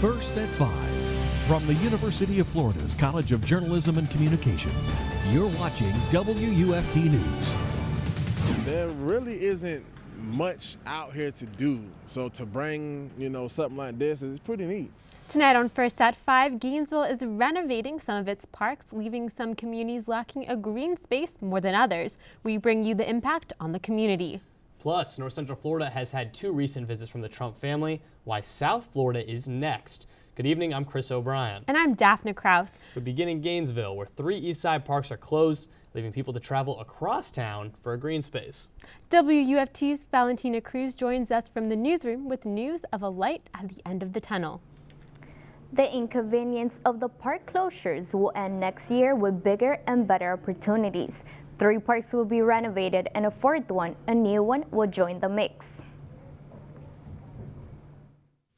First at 5. From the University of Florida's College of Journalism and Communications, you're watching WUFT News. There really isn't much out here to do, so to bring, something like this is pretty neat. Tonight on First at 5, Gainesville is renovating some of its parks, leaving some communities lacking a green space more than others. We bring you the impact on the community. Plus, North Central Florida has had 2 recent visits from the Trump family. Why South Florida is next. Good evening, I'm Chris O'Brien. And I'm Daphne Kraus. We begin in Gainesville, where 3 East Side parks are closed, leaving people to travel across town for a green space. WUFT's Valentina Cruz joins us from the newsroom with news of a light at the end of the tunnel. The inconvenience of the park closures will end next year with bigger and better opportunities. 3 parks will be renovated and a 4th one, a new one, will join the mix.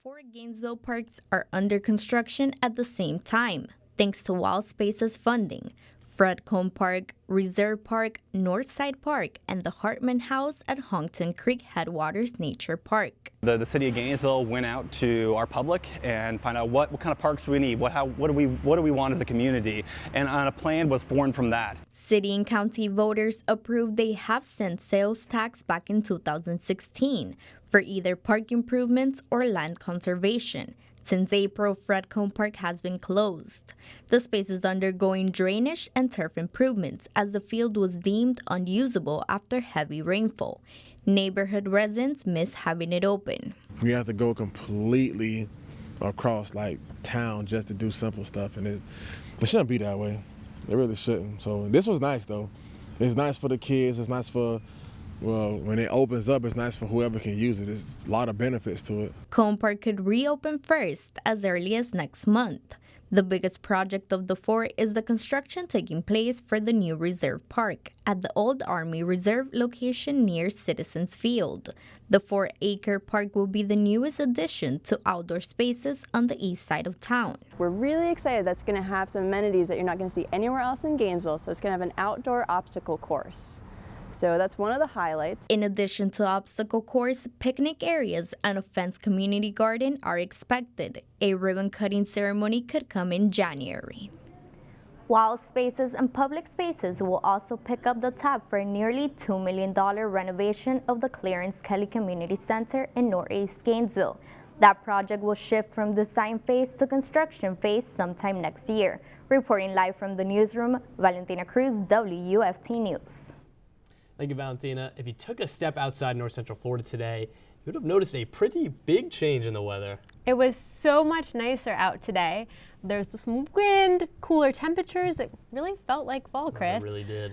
4 Gainesville parks are under construction at the same time, thanks to Wild Spaces funding. Fred Cone Park, Reserve Park, Northside Park, and the Hartman House at Huntington Creek Headwaters Nature Park. The city of Gainesville went out to our public and find out what kind of parks we need, what do we want as a community, and a plan was formed from that. City and county voters approved they have sent sales tax back in 2016 for either park improvements or land conservation. Since April, Fred Cone Park has been closed. The space is undergoing drainage and turf improvements as the field was deemed unusable after heavy rainfall. Neighborhood residents miss having it open. We have to go completely across town just to do simple stuff, and it shouldn't be that way. It really shouldn't. So this was nice though. It's nice for the kids. It's nice for, well, when it opens up, it's nice for whoever can use it. There's a lot of benefits to it. Cone Park could reopen first as early as next month. The biggest project of the 4 is the construction taking place for the new Reserve Park at the old Army Reserve location near Citizens Field. The 4-acre park will be the newest addition to outdoor spaces on the east side of town. We're really excited that's going to have some amenities that you're not going to see anywhere else in Gainesville, so it's going to have an outdoor obstacle course. So that's one of the highlights. In addition to obstacle course, picnic areas and a fenced community garden are expected. A ribbon cutting ceremony could come in January. Wild Spaces and Public Spaces will also pick up the tab for a nearly $2 million renovation of the Clarence Kelly Community Center in Northeast Gainesville. That project will shift from design phase to construction phase sometime next year. Reporting live from the newsroom, Valentina Cruz, WUFT News. Thank you, Valentina. If you took a step outside North Central Florida today, you would have noticed a pretty big change in the weather. It was so much nicer out today. There's some wind, cooler temperatures. It really felt like fall, Chris. It really did.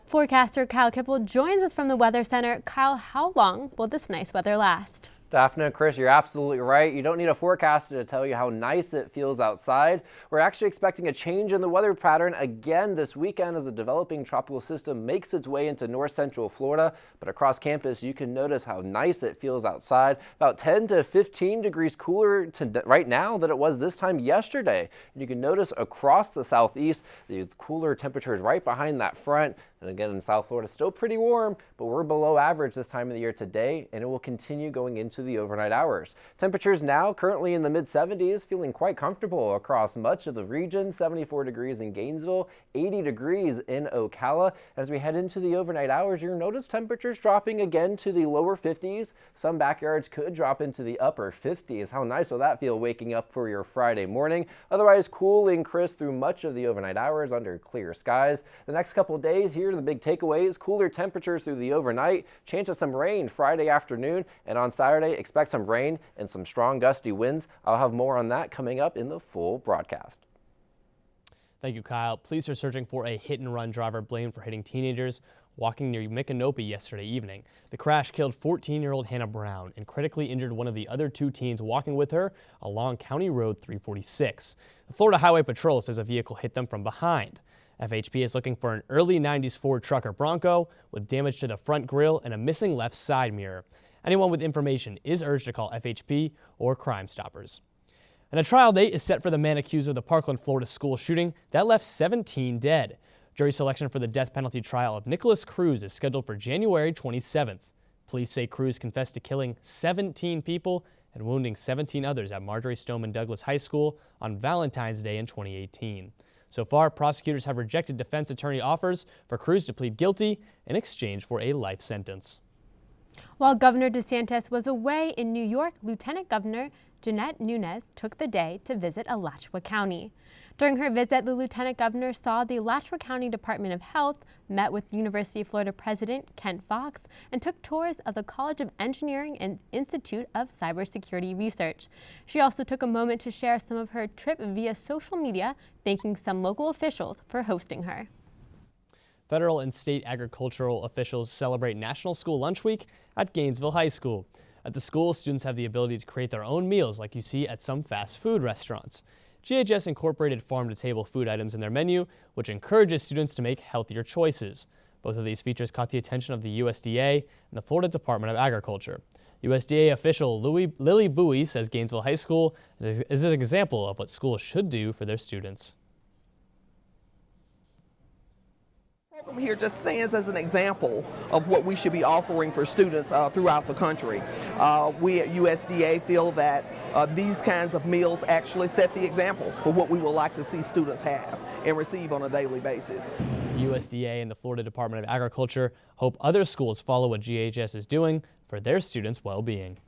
Forecaster Kyle Kipple joins us from the Weather Center. Kyle, how long will this nice weather last? Daphne and Chris, you're absolutely right. You don't need a forecaster to tell you how nice it feels outside. We're actually expecting a change in the weather pattern again this weekend as a developing tropical system makes its way into North Central Florida. But across campus, you can notice how nice it feels outside. About 10 to 15 degrees cooler right now than it was this time yesterday. And you can notice across the southeast, these cooler temperatures right behind that front. And again, in South Florida, still pretty warm, but we're below average this time of the year today, and it will continue going into the overnight hours. Temperatures now currently in the mid-70s, feeling quite comfortable across much of the region. 74 degrees in Gainesville, 80 degrees in Ocala. As we head into the overnight hours, you'll notice temperatures dropping again to the lower 50s. Some backyards could drop into the upper 50s. How nice will that feel waking up for your Friday morning? Otherwise, cool and crisp through much of the overnight hours under clear skies. The next couple of days here, the big takeaways: cooler temperatures through the overnight, chance of some rain Friday afternoon, and on Saturday expect some rain and some strong gusty winds. I'll have more on that coming up in the full broadcast. Thank you, Kyle. Police are searching for a hit-and-run driver blamed for hitting teenagers walking near Micanopy yesterday evening. The crash killed 14-year-old Hannah Brown and critically injured one of the other 2 teens walking with her along County Road 346. The Florida Highway Patrol says a vehicle hit them from behind. FHP is looking for an early 90s Ford truck or Bronco with damage to the front grille and a missing left side mirror. Anyone with information is urged to call FHP or Crime Stoppers. And a trial date is set for the man accused of the Parkland, Florida school shooting that left 17 dead. Jury selection for the death penalty trial of Nicholas Cruz is scheduled for January 27th. Police say Cruz confessed to killing 17 people and wounding 17 others at Marjorie Stoneman Douglas High School on Valentine's Day in 2018. So far, prosecutors have rejected defense attorney offers for Cruz to plead guilty in exchange for a life sentence. While Governor DeSantis was away in New York, Lieutenant Governor Jeanette Nunes took the day to visit Alachua County. During her visit, the Lieutenant Governor saw the Alachua County Department of Health, met with University of Florida President Kent Fox, and took tours of the College of Engineering and Institute of Cybersecurity Research. She also took a moment to share some of her trip via social media, thanking some local officials for hosting her. Federal and state agricultural officials celebrate National School Lunch Week at Gainesville High School. At the school, students have the ability to create their own meals like you see at some fast food restaurants. GHS incorporated farm-to-table food items in their menu, which encourages students to make healthier choices. Both of these features caught the attention of the USDA and the Florida Department of Agriculture. USDA official Lily Bowie says Gainesville High School is an example of what schools should do for their students. The program here just stands as an example of what we should be offering for students throughout the country. We at USDA feel that these kinds of meals actually set the example for what we would like to see students have and receive on a daily basis. USDA and the Florida Department of Agriculture hope other schools follow what GHS is doing for their students' well-being.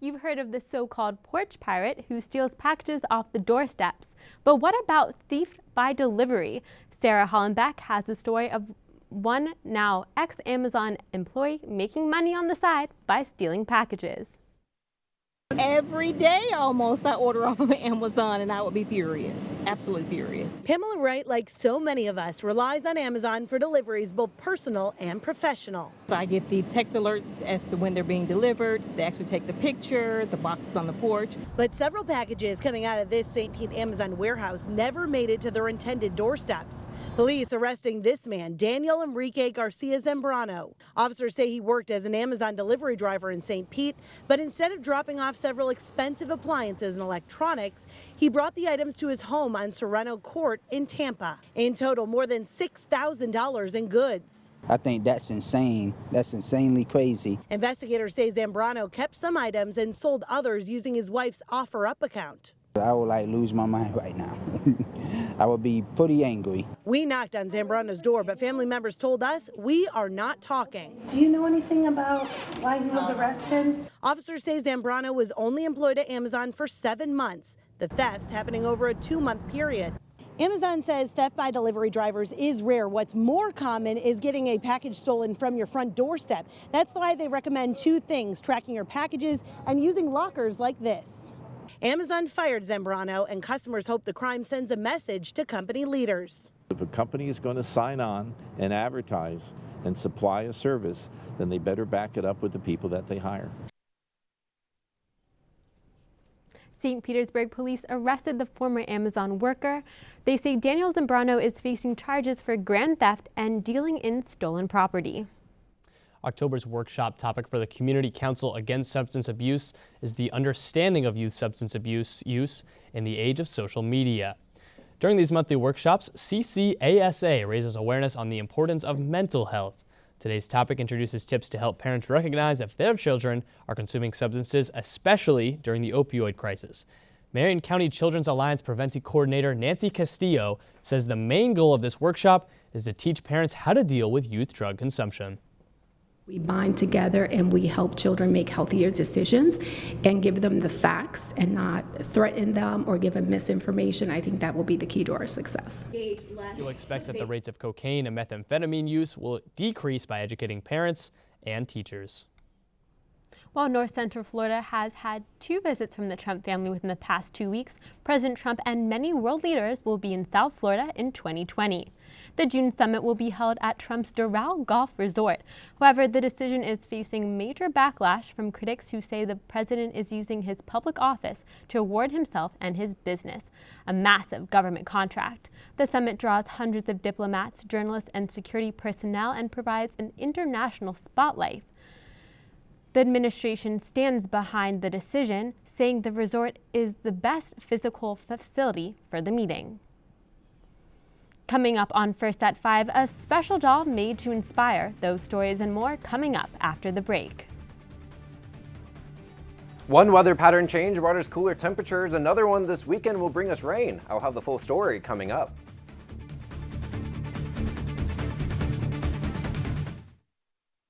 You've heard of the so-called porch pirate who steals packages off the doorsteps. But what about thief by delivery? Sarah Hollenbeck has the story of one now ex-Amazon employee making money on the side by stealing packages. Every day almost I order off of Amazon and I would be furious, absolutely furious. Pamela Wright, like so many of us, relies on Amazon for deliveries, both personal and professional. So I get the text alert as to when they're being delivered. They actually take the picture, the box is on the porch. But several packages coming out of this St. Pete Amazon warehouse never made it to their intended doorsteps. Police arresting this man, Daniel Enrique Garcia Zambrano. Officers say he worked as an Amazon delivery driver in St. Pete, but instead of dropping off several expensive appliances and electronics, he brought the items to his home on Serrano Court in Tampa. In total, more than $6,000 in goods. I think that's insane. That's insanely crazy. Investigators say Zambrano kept some items and sold others using his wife's OfferUp account. I would like lose my mind right now. I would be pretty angry. We knocked on Zambrano's door, but family members told us we are not talking. Do you know anything about why he was arrested? Officers say Zambrano was only employed at Amazon for 7 months. The thefts happening over a 2-month period. Amazon says theft by delivery drivers is rare. What's more common is getting a package stolen from your front doorstep. That's why they recommend 2 things: tracking your packages and using lockers like this. Amazon fired Zambrano, and customers hope the crime sends a message to company leaders. If a company is going to sign on and advertise and supply a service, then they better back it up with the people that they hire. St. Petersburg police arrested the former Amazon worker. They say Daniel Zambrano is facing charges for grand theft and dealing in stolen property. October's workshop topic for the Community Council Against Substance Abuse is the understanding of youth substance abuse use in the age of social media. During these monthly workshops, CCASA raises awareness on the importance of mental health. Today's topic introduces tips to help parents recognize if their children are consuming substances, especially during the opioid crisis. Marion County Children's Alliance Prevency Coordinator Nancy Castillo says the main goal of this workshop is to teach parents how to deal with youth drug consumption. We bind together and we help children make healthier decisions and give them the facts and not threaten them or give them misinformation. I think that will be the key to our success. You'll expect that the rates of cocaine and methamphetamine use will decrease by educating parents and teachers. While North Central Florida has had 2 visits from the Trump family within the past 2 weeks, President Trump and many world leaders will be in South Florida in 2020. The June summit will be held at Trump's Doral Golf Resort. However, the decision is facing major backlash from critics who say the president is using his public office to award himself and his business a massive government contract. The summit draws hundreds of diplomats, journalists, and security personnel and provides an international spotlight. The administration stands behind the decision, saying the resort is the best physical facility for the meeting. Coming up on First at 5, a special doll made to inspire. Those stories and more coming up after the break. One weather pattern change brought us cooler temperatures. Another one this weekend will bring us rain. I'll have the full story coming up.